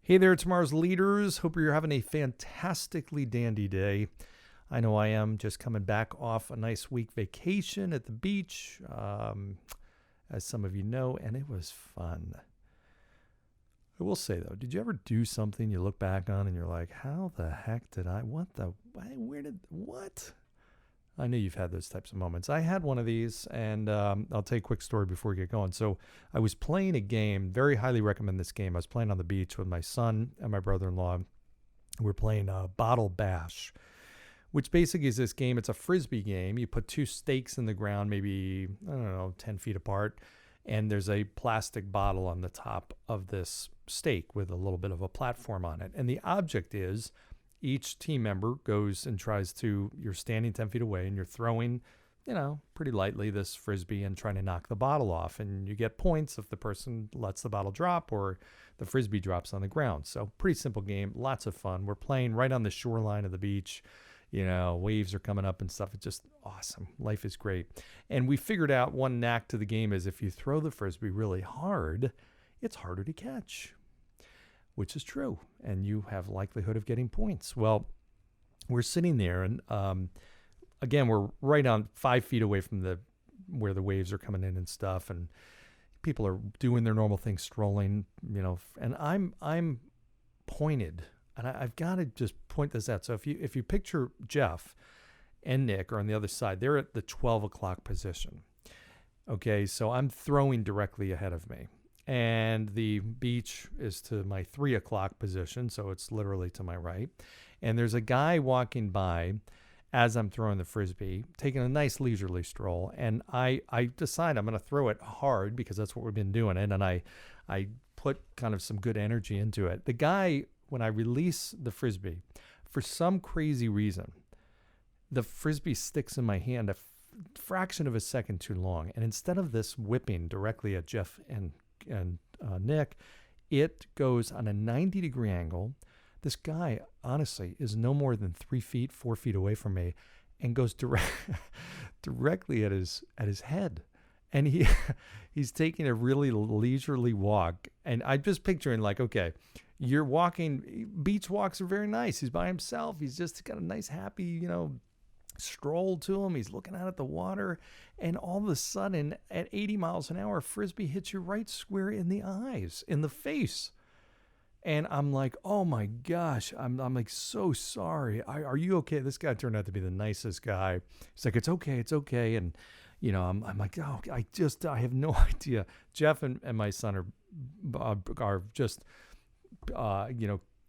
Hey there, tomorrow's leaders. Hope you're having a fantastically dandy day. I know I am, just coming back off a nice week vacation at the beach, as some of you know, and it was fun. I will say, though, did you ever do something you look back on and you're like, how the heck did I, what? I know you've had those types of moments. I had one of these, and I'll tell you a quick story before we get going. So I was playing a game, very highly recommend this game. I was playing on the beach with my son and my brother-in-law. We're playing Bottle Bash, which basically is this game. It's a Frisbee game. You put two stakes in the ground, maybe, 10 feet apart, and there's a plastic bottle on the top of this stake with a little bit of a platform on it. And the object is, each team member goes and tries to, you're standing 10 feet away and you're throwing, pretty lightly this Frisbee and trying to knock the bottle off. And you get points if the person lets the bottle drop or the Frisbee drops on the ground. So pretty simple game, lots of fun. We're playing right on the shoreline of the beach. Waves are coming up and stuff. It's just awesome. Life is great. And we figured out one knack to the game is if you throw the Frisbee really hard, it's harder to catch, which is true, and you have likelihood of getting points. Well, we're sitting there, and again, we're right on 5 feet away from where the waves are coming in and stuff, and people are doing their normal thing, strolling, and I'm pointed, and I've got to just point this out. So if you picture Jeff and Nick are on the other side, they're at the 12 o'clock position. Okay, so I'm throwing directly ahead of me. And the beach is to my 3 o'clock position, so it's literally to my right. And there's a guy walking by as I'm throwing the Frisbee, taking a nice leisurely stroll. And I decide I'm going to throw it hard because that's what we've been doing. And I put kind of some good energy into it. The guy, when I release the Frisbee, for some crazy reason, the Frisbee sticks in my hand a fraction of a second too long. And instead of this whipping directly at Jeff and Nick, it goes on a 90-degree angle. This guy, honestly, is no more than 4 feet away from me, and goes directly at his head. And he's taking a really leisurely walk. And I'm just picturing okay, you're walking. Beach walks are very nice. He's by himself. He's just got a nice, happy, stroll to him. He's looking out at the water, and all of a sudden at 80 miles an hour, Frisbee hits you right square in the eyes, in the face. And I'm like, oh my gosh, I'm like, so sorry. Are you okay? This guy turned out to be the nicest guy. He's like, it's okay. And I'm like, oh, I have no idea. Jeff and my son are just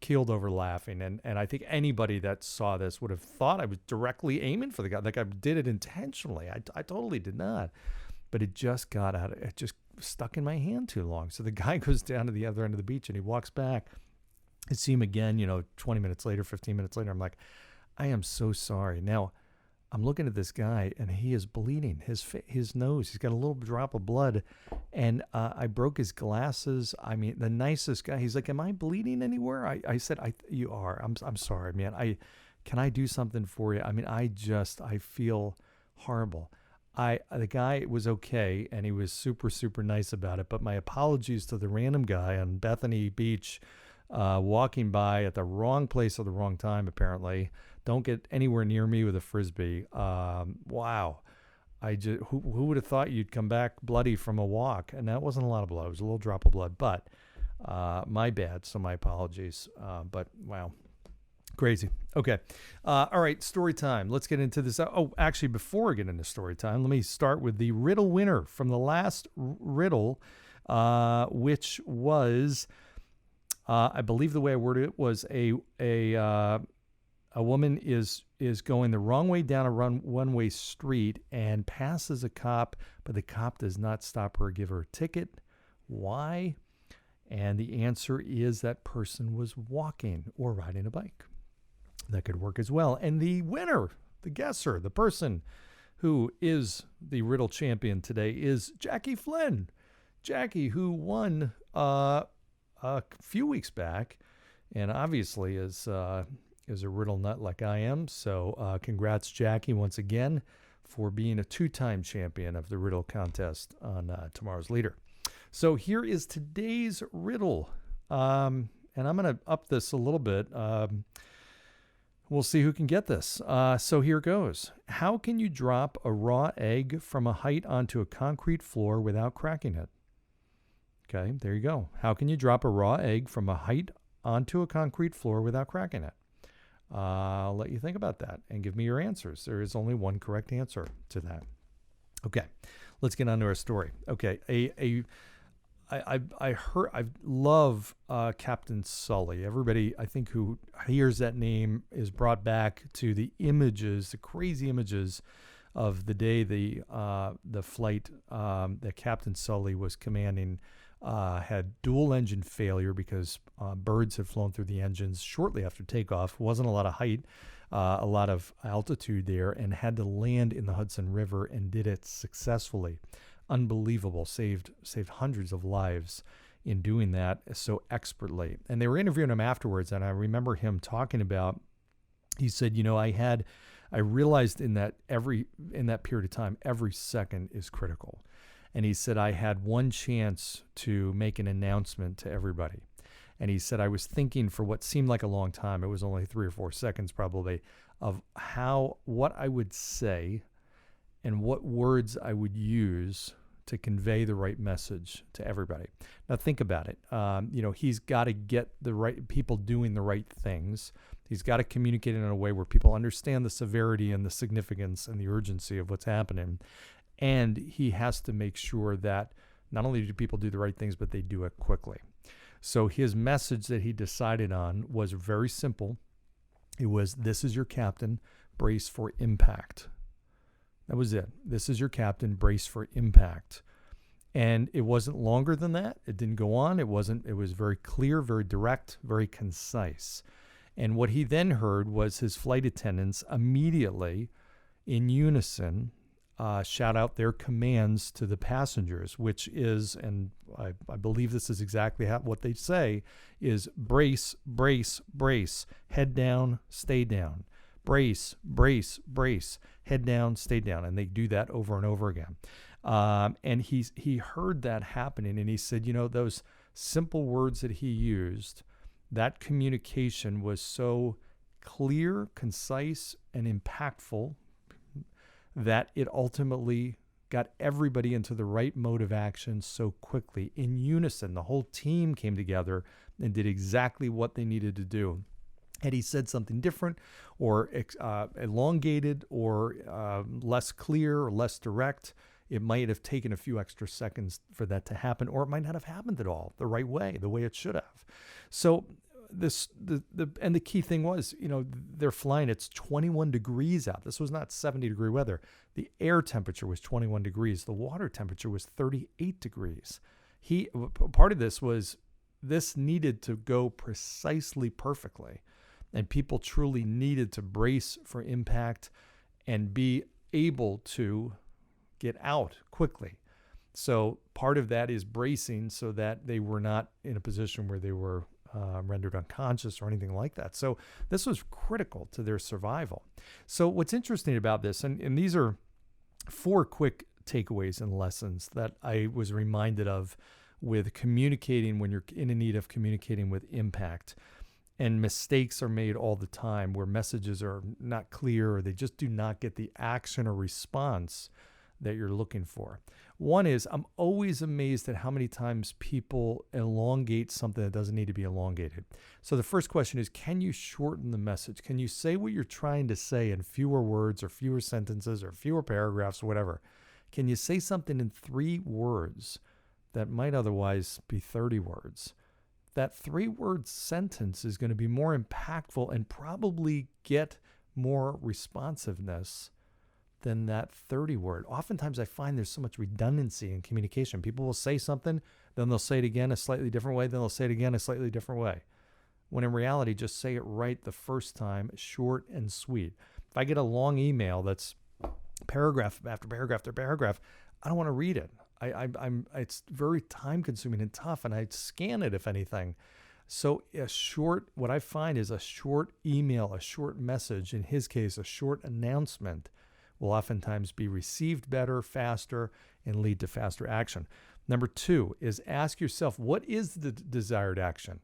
keeled over laughing, and I think anybody that saw this would have thought I was directly aiming for the guy. Like I did it intentionally. I totally did not, but it just got out. It just stuck in my hand too long. So the guy goes down to the other end of the beach and he walks back. I see him again, 20 minutes later, 15 minutes later. I'm like, I am so sorry. Now I'm looking at this guy and he is bleeding. His nose, he's got a little drop of blood, and I broke his glasses. I mean, the nicest guy. He's like, "Am I bleeding anywhere?" I said, "You are. I'm sorry, man. Can I do something for you?" I mean, I feel horrible. The guy was okay, and he was super, super nice about it. But my apologies to the random guy on Bethany Beach, walking by at the wrong place at the wrong time, apparently. Don't get anywhere near me with a Frisbee. Wow. Who would have thought you'd come back bloody from a walk? And that wasn't a lot of blood. It was a little drop of blood, but my bad. So my apologies. But wow. Crazy. Okay. All right. Story time. Let's get into this. Oh, actually, before I get into story time, let me start with the riddle winner from the last riddle, which was, I believe the way I worded it was a woman is going the wrong way down a one-way street and passes a cop, but the cop does not stop her or give her a ticket. Why? And the answer is that person was walking or riding a bike. That could work as well. And the winner, the guesser, the person who is the riddle champion today is Jackie Flynn. Jackie, who won a few weeks back, and obviously is a riddle nut like I am. So congrats, Jackie, once again for being a two-time champion of the riddle contest on Tomorrow's Leader. So here is today's riddle. And I'm going to up this a little bit. We'll see who can get this. So here goes. How can you drop a raw egg from a height onto a concrete floor without cracking it? Okay, there you go. How can you drop a raw egg from a height onto a concrete floor without cracking it? I'll let you think about that and give me your answers. There is only one correct answer to that. Okay, let's get on to our story. Okay, I love Captain Sully. Everybody, I think, who hears that name is brought back to the images, the crazy images of the day the flight that Captain Sully was commanding had dual engine failure because birds had flown through the engines shortly after takeoff. Wasn't a lot of height, a lot of altitude there, and had to land in the Hudson River and did it successfully. Unbelievable. Saved hundreds of lives in doing that so expertly. And they were interviewing him afterwards, and I remember him talking about, he said, I realized in that period of time, every second is critical. And he said, I had one chance to make an announcement to everybody. And he said, I was thinking for what seemed like a long time, it was only 3 or 4 seconds probably, of what I would say and what words I would use to convey the right message to everybody. Now think about it. He's got to get the right people doing the right things. He's got to communicate in a way where people understand the severity and the significance and the urgency of what's happening. And he has to make sure that not only do people do the right things, but they do it quickly. So his message that he decided on was very simple. It was, this is your captain, brace for impact. That was it. This is your captain, brace for impact. And it wasn't longer than that. It didn't go on. It was very clear, very direct, very concise. And what he then heard was his flight attendants immediately, in unison, shout out their commands to the passengers, which is, and I believe this is exactly what they say, is brace, brace, brace, head down, stay down. Brace, brace, brace, head down, stay down. And they do that over and over again. And he heard that happening, and he said, those simple words that he used, that communication was so clear, concise, and impactful that it ultimately got everybody into the right mode of action so quickly. In unison, the whole team came together and did exactly what they needed to do. Had he said something different or elongated or less clear or less direct, it might have taken a few extra seconds for that to happen, or it might not have happened at all the right way, the way it should have. So the key thing was, they're flying, it's 21 degrees out. This was not 70-degree weather. The air temperature was 21 degrees. The water temperature was 38 degrees. Part of this was, this needed to go precisely perfectly. And people truly needed to brace for impact and be able to get out quickly. So part of that is bracing so that they were not in a position where they were rendered unconscious or anything like that. So this was critical to their survival. So what's interesting about this, and these are 4 quick takeaways and lessons that I was reminded of with communicating when you're in need of communicating with impact. And mistakes are made all the time where messages are not clear or they just do not get the action or response that you're looking for. One is, I'm always amazed at how many times people elongate something that doesn't need to be elongated. So the first question is, can you shorten the message? Can you say what you're trying to say in fewer words or fewer sentences or fewer paragraphs or whatever? Can you say something in 3 words that might otherwise be 30 words? That 3-word sentence is going to be more impactful and probably get more responsiveness than that 30-word. Oftentimes I find there's so much redundancy in communication. People will say something, then they'll say it again a slightly different way, then they'll say it again a slightly different way. When in reality, just say it right the first time, short and sweet. If I get a long email that's paragraph after paragraph after paragraph, I don't want to read it. It's very time consuming and tough, and I scan it if anything. So what I find is a short email, a short message, in his case, a short announcement, will oftentimes be received better, faster, and lead to faster action. Number 2 is ask yourself, what is the desired action?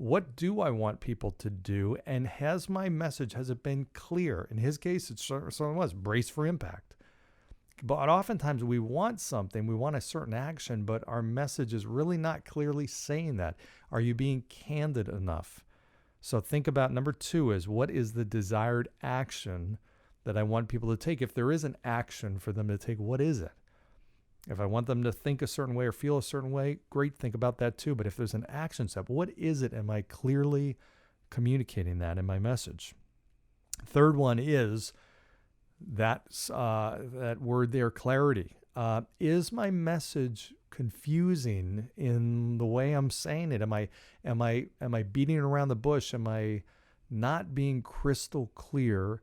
What do I want people to do? And has my message, has it been clear? In his case, it certainly was brace for impact. But oftentimes we want something, we want a certain action, but our message is really not clearly saying that. Are you being candid enough? So think about number 2 is, what is the desired action that I want people to take? If there is an action for them to take, what is it? If I want them to think a certain way or feel a certain way, great, think about that too. But if there's an action step, what is it? Am I clearly communicating that in my message? Third one is that word there, clarity. Is my message confusing in the way I'm saying it? Am I beating around the bush? Am I not being crystal clear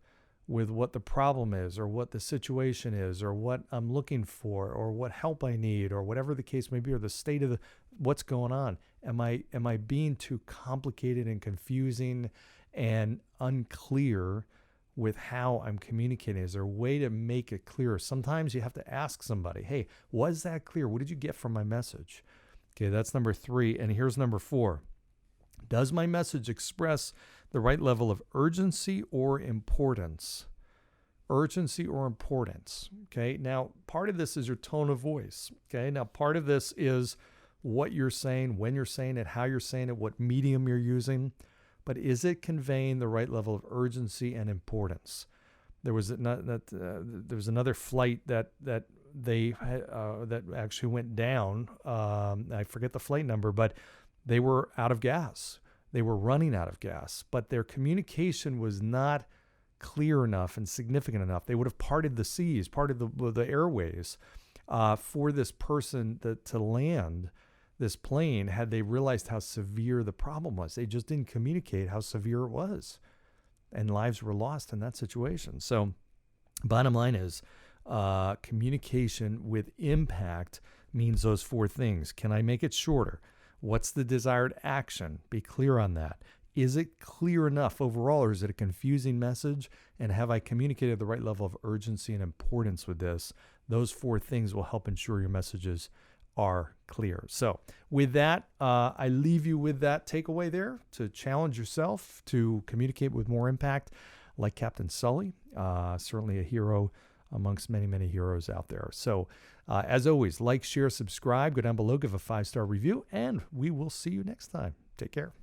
with what the problem is, or what the situation is, or what I'm looking for, or what help I need, or whatever the case may be, or the state of what's going on? Am I being too complicated and confusing and unclear with how I'm communicating? Is there a way to make it clearer? Sometimes you have to ask somebody, hey, was that clear? What did you get from my message? Okay, that's number 3. And here's number 4. Does my message express the right level of urgency or importance? Urgency or importance. Okay, now part of this is your tone of voice. Okay, now part of this is what you're saying, when you're saying it, how you're saying it, what medium you're using. But is it conveying the right level of urgency and importance? There was another flight that actually went down. I forget the flight number, but they were out of gas. They were running out of gas, but their communication was not clear enough and significant enough. They would have parted the seas, parted the airways for this person to land this plane had they realized how severe the problem was. They just didn't communicate how severe it was, and lives were lost in that situation. So bottom line is communication with impact means those 4 things. Can I make it shorter? What's the desired action? Be clear on that. Is it clear enough overall, or is it a confusing message? And have I communicated the right level of urgency and importance with this? Those 4 things will help ensure your messages are clear. So with that, I leave you with that takeaway there, to challenge yourself to communicate with more impact, like Captain Sully, certainly a hero amongst many, many heroes out there. So as always, like, share, subscribe, go down below, give a 5-star review, and we will see you next time. Take care.